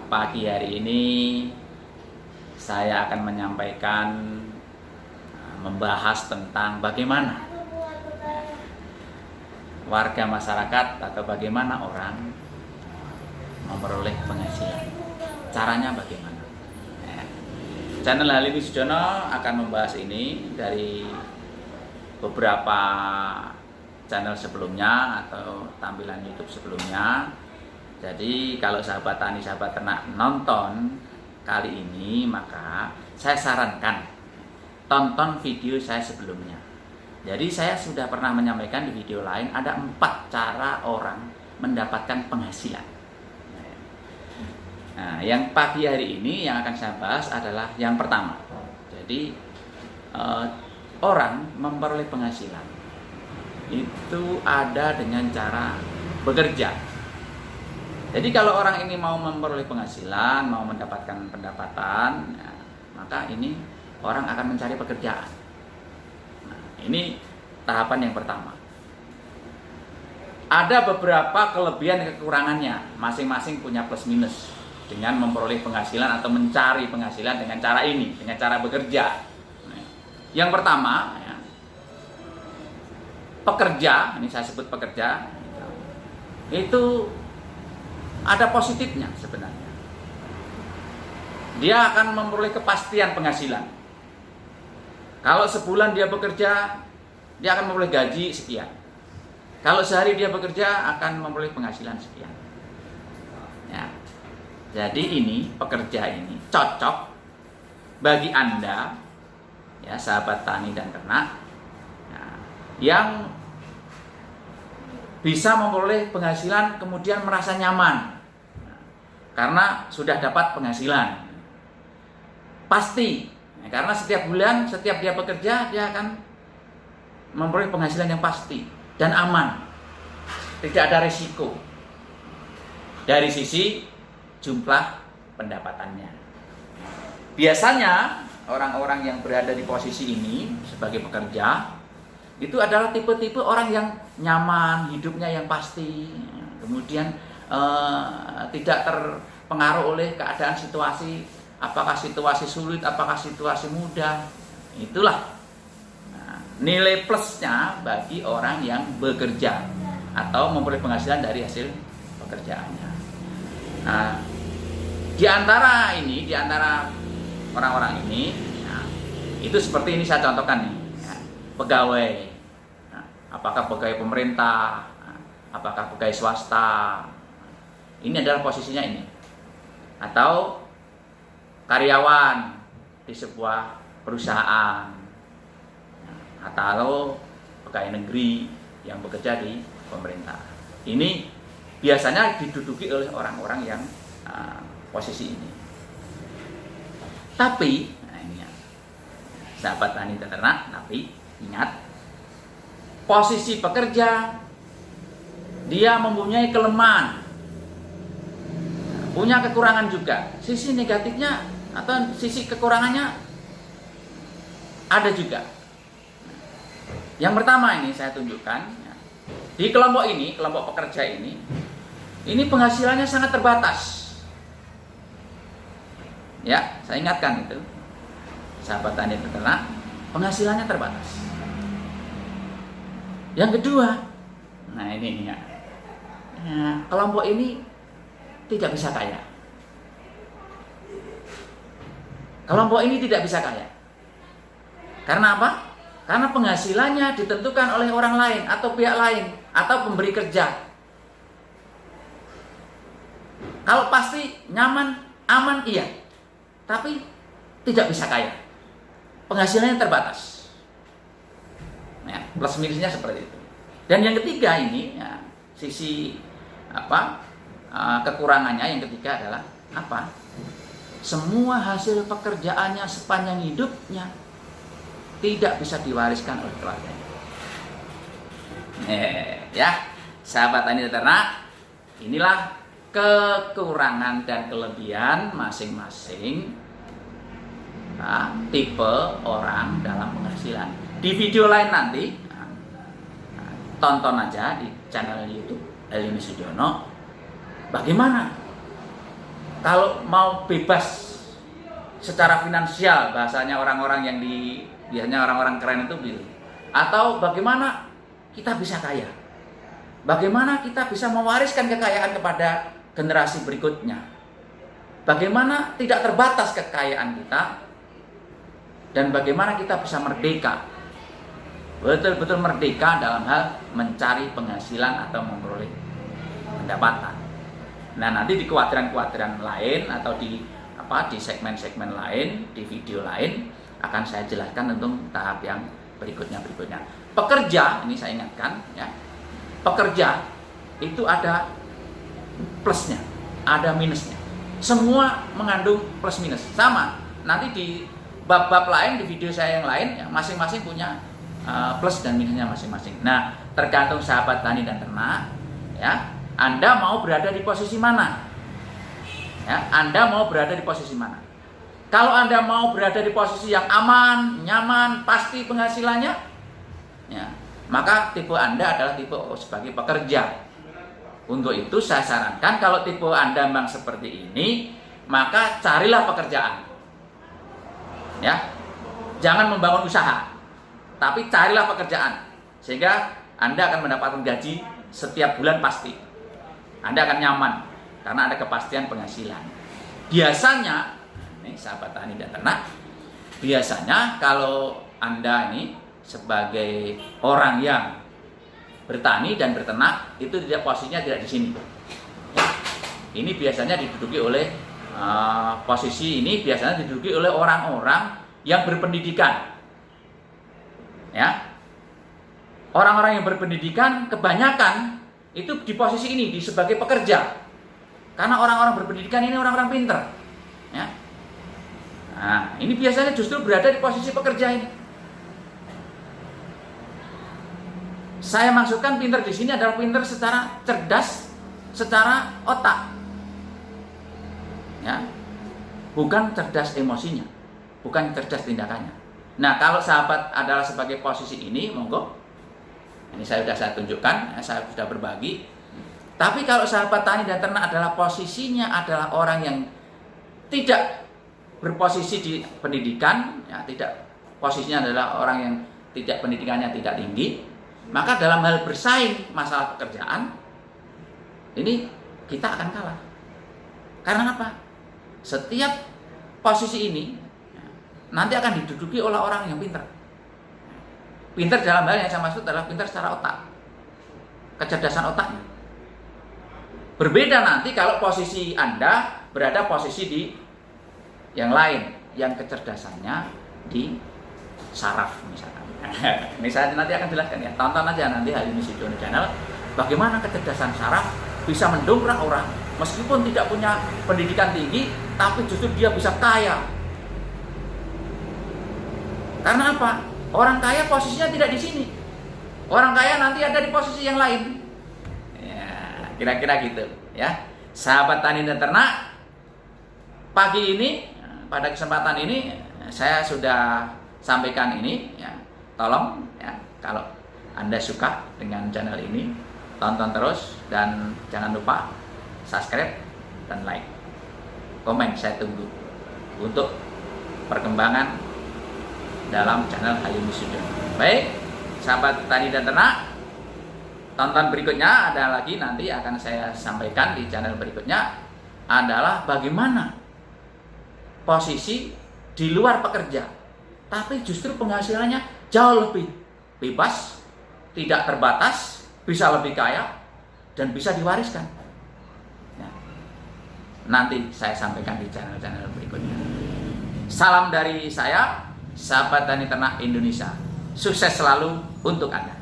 Pagi hari ini saya akan menyampaikan membahas tentang bagaimana warga masyarakat atau bagaimana orang memperoleh penghasilan. Caranya bagaimana? Channel Halimi Sujono akan membahas ini dari beberapa channel sebelumnya atau tampilan YouTube sebelumnya. Jadi kalau sahabat tani, sahabat ternak nonton kali ini, maka saya sarankan tonton video saya sebelumnya. Jadi saya sudah pernah menyampaikan di video lain ada 4 cara orang mendapatkan penghasilan. Nah, yang pagi hari ini yang akan saya bahas adalah yang pertama. Jadi orang memperoleh penghasilan itu ada dengan cara bekerja. Jadi kalau orang ini mau memperoleh penghasilan, mau mendapatkan pendapatan, ya, maka ini orang akan mencari pekerjaan. Nah, ini tahapan yang pertama. Ada beberapa kelebihan dan kekurangannya, masing-masing punya plus minus dengan memperoleh penghasilan atau mencari penghasilan dengan cara ini, dengan cara bekerja. Nah, yang pertama, ya, pekerja, ini saya sebut pekerja, itu ada positifnya sebenarnya. Dia akan memperoleh kepastian penghasilan. Kalau sebulan dia bekerja, dia akan memperoleh gaji sekian. Kalau sehari dia bekerja, akan memperoleh penghasilan sekian. Ya. Jadi ini pekerja ini cocok bagi Anda, ya sahabat tani dan ternak, ya, yang bisa memperoleh penghasilan kemudian merasa nyaman karena sudah dapat penghasilan pasti, karena setiap bulan setiap dia bekerja dia akan memperoleh penghasilan yang pasti dan aman, tidak ada risiko dari sisi jumlah pendapatannya. Biasanya orang-orang yang berada di posisi ini sebagai pekerja itu adalah tipe-tipe orang yang nyaman, hidupnya yang pasti, kemudian tidak terpengaruh oleh keadaan situasi, apakah situasi sulit, apakah situasi mudah. Itulah nilai plusnya bagi orang yang bekerja atau memperoleh penghasilan dari hasil pekerjaannya. Nah, di antara orang-orang ini, ya, itu seperti ini saya contohkan nih, ya, pegawai. Apakah pegawai pemerintah, apakah pegawai swasta, ini adalah posisinya ini. Atau karyawan di sebuah perusahaan, atau pegawai negeri yang bekerja di pemerintah. Ini biasanya diduduki oleh orang-orang yang posisi ini. Tapi, nah ini ya, sahabat tani dan ternak, tapi ingat, posisi pekerja dia mempunyai kelemahan, punya kekurangan juga. Sisi negatifnya atau sisi kekurangannya ada juga. Yang pertama ini saya tunjukkan, di kelompok ini, kelompok pekerja ini penghasilannya sangat terbatas. Ya, saya ingatkan itu, sahabat tani dan ternak, penghasilannya terbatas. Yang kedua, nah ini ya, kelompok ini tidak bisa kaya. Kelompok ini tidak bisa kaya. Karena apa? Karena penghasilannya ditentukan oleh orang lain atau pihak lain atau pemberi kerja. Kalau pasti nyaman, aman, iya. Tapi tidak bisa kaya. Penghasilannya terbatas. Ya, plus minusnya seperti itu. Dan yang ketiga ini, ya, sisi kekurangannya yang ketiga adalah apa? Semua hasil pekerjaannya sepanjang hidupnya tidak bisa diwariskan oleh keluarganya. Ya, sahabat tani dan ternak, inilah kekurangan dan kelebihan masing-masing tipe orang dalam penghasilan. Di video lain nanti, tonton aja di channel YouTube Halimi Sujono, bagaimana kalau mau bebas secara finansial, bahasanya orang-orang yang biasanya orang-orang keren itu bilang, atau bagaimana kita bisa kaya, bagaimana kita bisa mewariskan kekayaan kepada generasi berikutnya, bagaimana tidak terbatas kekayaan kita, dan bagaimana kita bisa merdeka, betul-betul merdeka dalam hal mencari penghasilan atau memperoleh pendapatan. Nah, nanti di kuadran-kuadran lain atau di segmen-segmen lain, di video lain akan saya jelaskan untuk tahap yang berikutnya. Pekerja, ini saya ingatkan ya. Pekerja itu ada plusnya, ada minusnya. Semua mengandung plus minus. Sama. Nanti di bab-bab lain, di video saya yang lain ya, masing-masing punya plus dan minusnya masing-masing. Nah, tergantung sahabat tani dan ternak ya. Anda mau berada di posisi mana? Ya, Anda mau berada di posisi mana? Kalau Anda mau berada di posisi yang aman, nyaman, pasti penghasilannya, ya, maka tipe Anda adalah tipe sebagai pekerja. Untuk itu saya sarankan kalau tipe Anda memang seperti ini, maka carilah pekerjaan. Ya, jangan membangun usaha, tapi carilah pekerjaan sehingga Anda akan mendapatkan gaji setiap bulan pasti. Anda akan nyaman karena ada kepastian penghasilan. Biasanya, nih sahabat tani dan ternak, biasanya kalau Anda ini sebagai orang yang bertani dan berternak itu tidak posisinya tidak di sini. Ya. Ini biasanya diduduki oleh posisi ini biasanya diduduki oleh orang-orang yang berpendidikan. Ya. Orang-orang yang berpendidikan kebanyakan itu di posisi ini sebagai pekerja. Karena orang-orang berpendidikan ini orang-orang pinter. Ya. Nah, ini biasanya justru berada di posisi pekerja ini. Saya maksudkan pinter di sini adalah pinter secara cerdas, secara otak. Ya. Bukan cerdas emosinya, bukan cerdas tindakannya. Nah, kalau sahabat adalah sebagai posisi ini, monggo. Ini saya tunjukkan, saya sudah berbagi. Tapi kalau sahabat tani dan ternak adalah posisinya adalah orang yang tidak berposisi di pendidikan, ya, tidak posisinya adalah orang yang tidak pendidikannya tidak tinggi, maka dalam hal bersaing masalah pekerjaan ini kita akan kalah. Karena apa? Setiap posisi ini nanti akan diduduki oleh orang yang pintar. Pintar dalam hal yang saya maksud adalah pintar secara otak, kecerdasan otaknya. Berbeda nanti kalau posisi Anda berada posisi di yang lain, yang kecerdasannya di saraf misalkan. Ini saya nanti akan jelaskan ya, tonton aja nanti Halimi Sudiono Channel bagaimana kecerdasan saraf bisa mendongkrak orang meskipun tidak punya pendidikan tinggi, tapi justru dia bisa kaya. Karena apa? Orang kaya posisinya tidak di sini. Orang kaya nanti ada di posisi yang lain. Ya, kira-kira gitu ya. Sahabat tani dan ternak, pagi ini pada kesempatan ini saya sudah sampaikan ini ya. Tolong ya, kalau Anda suka dengan channel ini, tonton terus dan jangan lupa subscribe dan like. Komen saya tunggu untuk perkembangan dalam channel Halimi Sudiono. Baik, sahabat tani dan ternak, tonton berikutnya ada lagi nanti akan saya sampaikan di channel berikutnya adalah bagaimana posisi di luar pekerja, tapi justru penghasilannya jauh lebih bebas, tidak terbatas, bisa lebih kaya dan bisa diwariskan. Nah, nanti saya sampaikan di channel-channel berikutnya. Salam dari saya, sahabat tani ternak Indonesia. Sukses selalu untuk Anda.